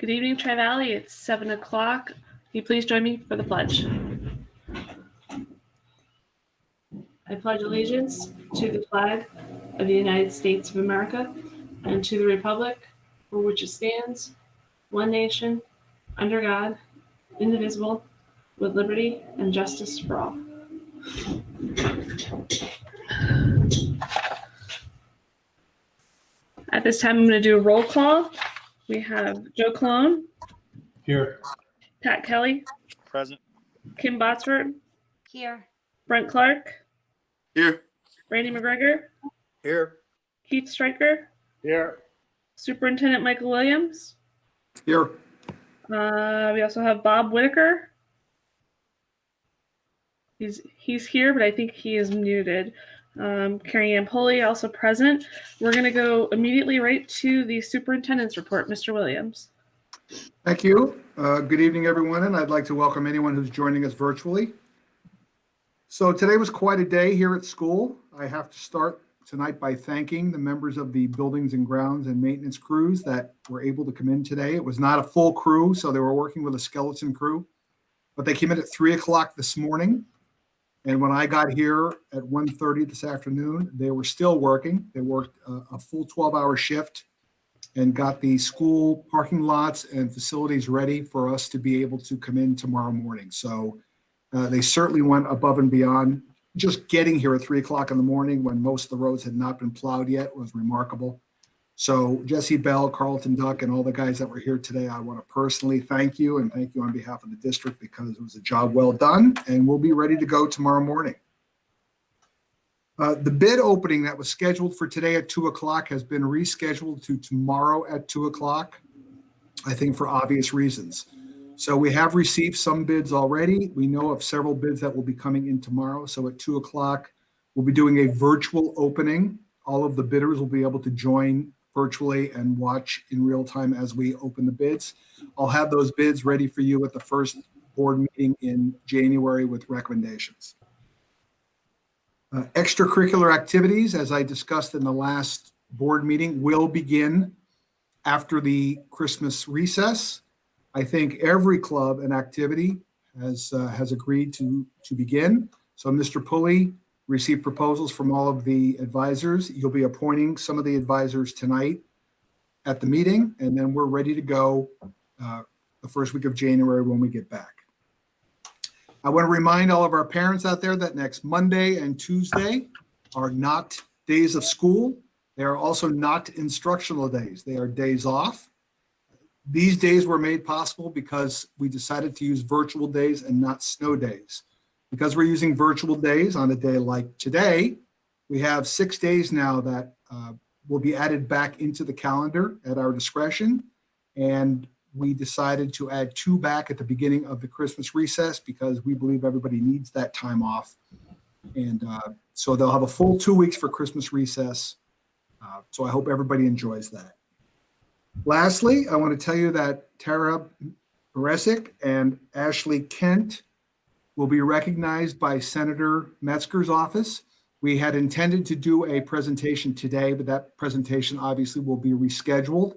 Good evening, Tri-Valley. It's 7 o'clock. Can you please join me for the pledge? I pledge allegiance to the flag of the United States of America and to the republic for which it stands, one nation, under God, indivisible, with liberty and justice for all. At this time, I'm going to do a roll call. We have Joe Cologne. Here. Pat Kelly. Present. Kim Botsford. Here. Brent Clark. Here. Randy McGregor. Here. Keith Stryker. Here. Superintendent Michael Williams. Here. We also have Bob Whitaker. He's here, but I think he is muted. Carrie Ann Pulley also present. We're going to go immediately right to the superintendent's report. Mr. Williams. Thank you. Good evening, everyone, and I'd like to welcome anyone who's joining us virtually. So today was quite a day here at school. I have to start tonight by thanking the members of the buildings and grounds and maintenance crews that were able to come in today. It was not a full crew, so they were working with a skeleton crew, but they came in at 3 o'clock this morning. And when I got here at 1:30 this afternoon, they were still working. They worked a full 12-hour shift and got the school parking lots and facilities ready for us to be able to come in tomorrow morning. So they certainly went above and beyond. Just getting here at 3 o'clock in the morning when most of the roads had not been plowed yet was remarkable. So Jesse Bell, Carlton Duck, and all the guys that were here today, I want to personally thank you and thank you on behalf of the district because it was a job well done, and we'll be ready to go tomorrow morning. The bid opening that was scheduled for today at 2 o'clock has been rescheduled to tomorrow at 2 o'clock, I think for obvious reasons. So we have received some bids already. We know of several bids that will be coming in tomorrow. So at 2 o'clock, we'll be doing a virtual opening. All of the bidders will be able to join virtually and watch in real time as we open the bids. I'll have those bids ready for you at the first board meeting in January with recommendations. Extracurricular activities, as I discussed in the last board meeting, will begin after the Christmas recess. I think every club and activity has agreed to begin. So Mr. Pulley received proposals from all of the advisors. You'll be appointing some of the advisors tonight at the meeting, and then we're ready to go the first week of January when we get back. I want to remind all of our parents out there that next Monday and Tuesday are not days of school. They are also not instructional days. They are days off. These days were made possible because we decided to use virtual days and not snow days. Because we're using virtual days on a day like today, we have 6 days now that will be added back into the calendar at our discretion. And we decided to add 2 back at the beginning of the Christmas recess because we believe everybody needs that time off. And so they'll have a full 2 weeks for Christmas recess. So I hope everybody enjoys that. Lastly, I want to tell you that Tara Beresic and Ashley Kent will be recognized by Senator Metzger's office. We had intended to do a presentation today, but that presentation obviously will be rescheduled.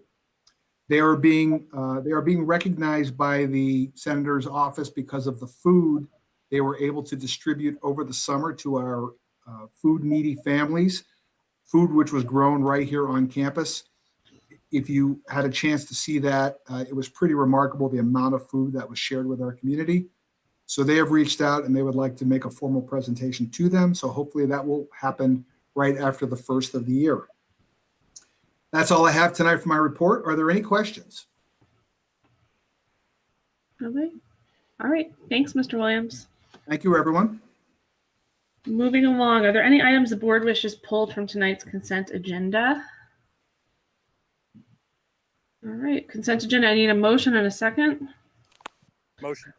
They are being recognized by the senator's office because of the food they were able to distribute over the summer to our food needy families, food which was grown right here on campus. If you had a chance to see that, it was pretty remarkable the amount of food that was shared with our community. So they have reached out and they would like to make a formal presentation to them. So hopefully that will happen right after the first of the year. That's all I have tonight for my report. Are there any questions? Okay. All right. Thanks, Mr. Williams. Thank you, everyone. Moving along, are there any items the board wishes pulled from tonight's consent agenda? All right. Consent agenda. I need a motion and a second. Motion.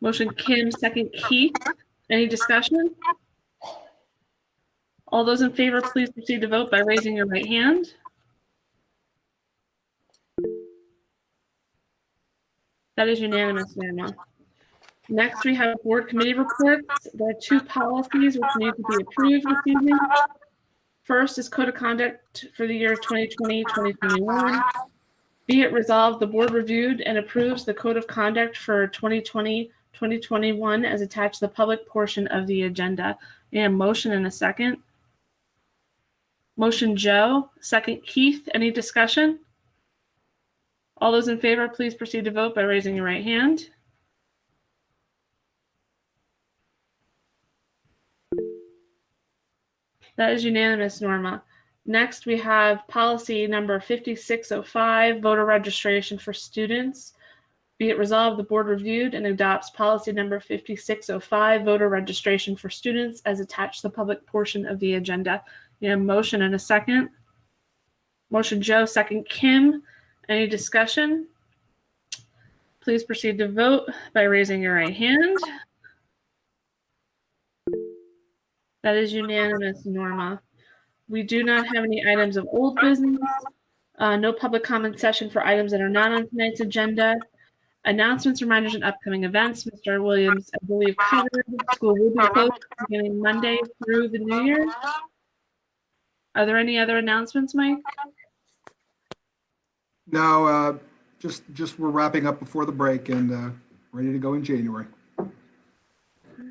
Motion Kim, second Keith. Any discussion? All those in favor, please proceed to vote by raising your right hand. That is unanimous, Daniel. Next, we have board committee reports. There are 2 policies which need to be approved this evening. First is code of conduct for the year 2020-2021. Be it resolved, the board reviewed and approves the code of conduct for 2020-2021 as attached to the public portion of the agenda. And motion and a second. Motion Joe, second Keith. Any discussion? All those in favor, please proceed to vote by raising your right hand. That is unanimous, Norma. Next, we have policy number 5605, voter registration for students. Be it resolved, the board reviewed and adopts policy number 5605, voter registration for students as attached to the public portion of the agenda. You have a motion and a second. Motion Joe, second Kim. Any discussion? Please proceed to vote by raising your right hand. That is unanimous, Norma. We do not have any items of old business. No public comment session for items that are not on tonight's agenda. Announcements, reminders, and upcoming events. Mr. Williams, I believe, covered. School will be closed beginning Monday through the new year. Are there any other announcements, Mike? No, just we're wrapping up before the break and ready to go in January. All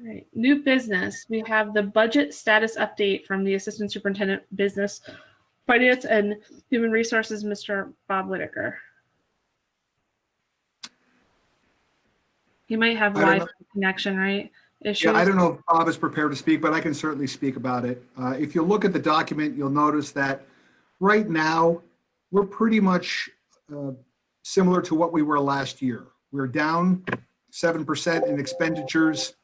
right. New business. We have the budget status update from the Assistant Superintendent Business, Finance, and Human Resources, Mr. Bob Whitaker. He might have Wi-Fi connection, right? Issues. Yeah, I don't know if Bob is prepared to speak, but I can certainly speak about it. If you look at the document, you'll notice that right now we're pretty much similar to what we were last year. We're down 7% in expenditures,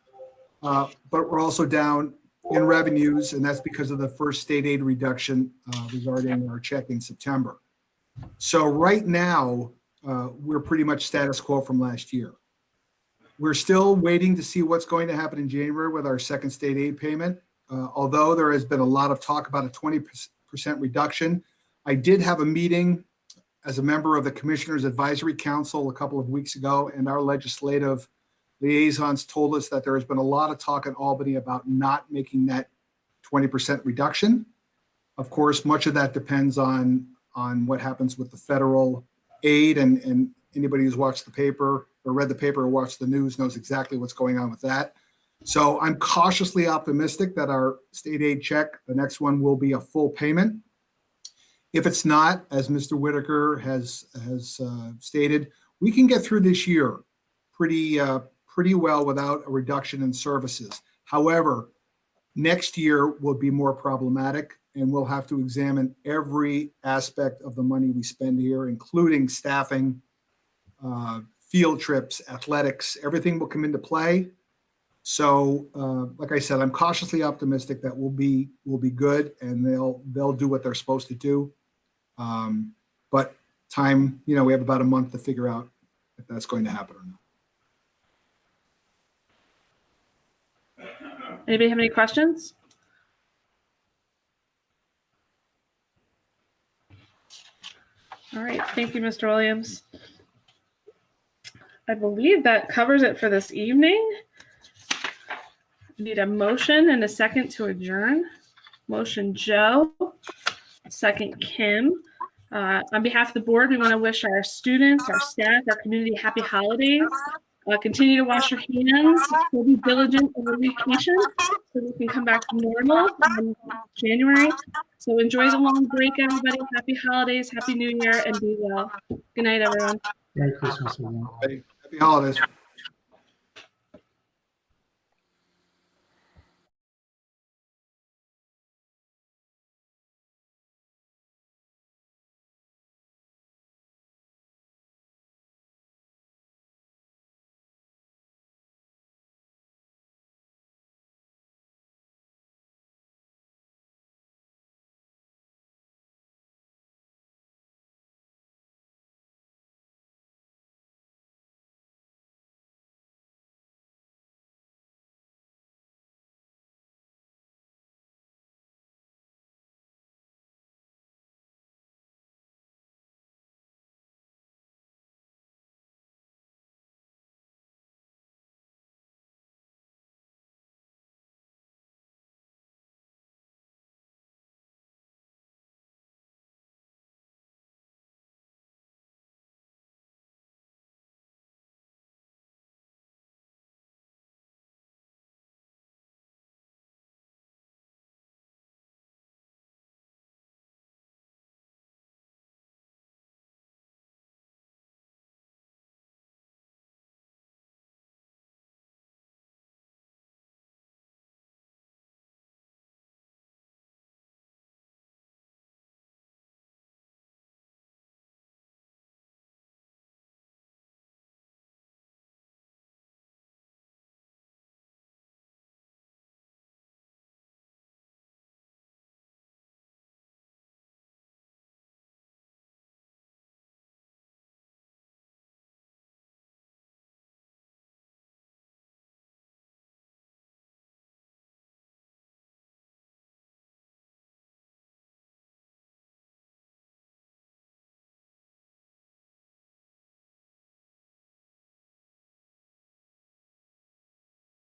but we're also down in revenues, and that's because of the first state aid reduction regarding our check in September. So right now, we're pretty much status quo from last year. We're still waiting to see what's going to happen in January with our second state aid payment. Although there has been a lot of talk about a 20% reduction, I did have a meeting as a member of the Commissioners Advisory Council a couple of weeks ago, and our legislative liaisons told us that there has been a lot of talk in Albany about not making that 20% reduction. Of course, much of that depends on what happens with the federal aid, and anybody who's watched the paper or read the paper or watched the news knows exactly what's going on with that. So I'm cautiously optimistic that our state aid check, the next one, will be a full payment. If it's not, as Mr. Whitaker has stated, we can get through this year pretty well without a reduction in services. However, next year will be more problematic, and we'll have to examine every aspect of the money we spend here, including staffing, field trips, athletics, everything will come into play. So, like I said, I'm cautiously optimistic that we'll be good, and they'll do what they're supposed to do. But time, we have about a month to figure out if that's going to happen or not. Anybody have any questions? All right, thank you, Mr. Williams. I believe that covers it for this evening. Need a motion and a second to adjourn. Motion Joe, second Kim. On behalf of the board, we want to wish our students, our staff, our community happy holidays. Continue to wash your hands. We'll be diligent over vacation so we can come back to normal in January. So enjoy the long break, everybody. Happy holidays, happy new year, and be well. Good night, everyone. Merry Christmas, everyone. Happy holidays.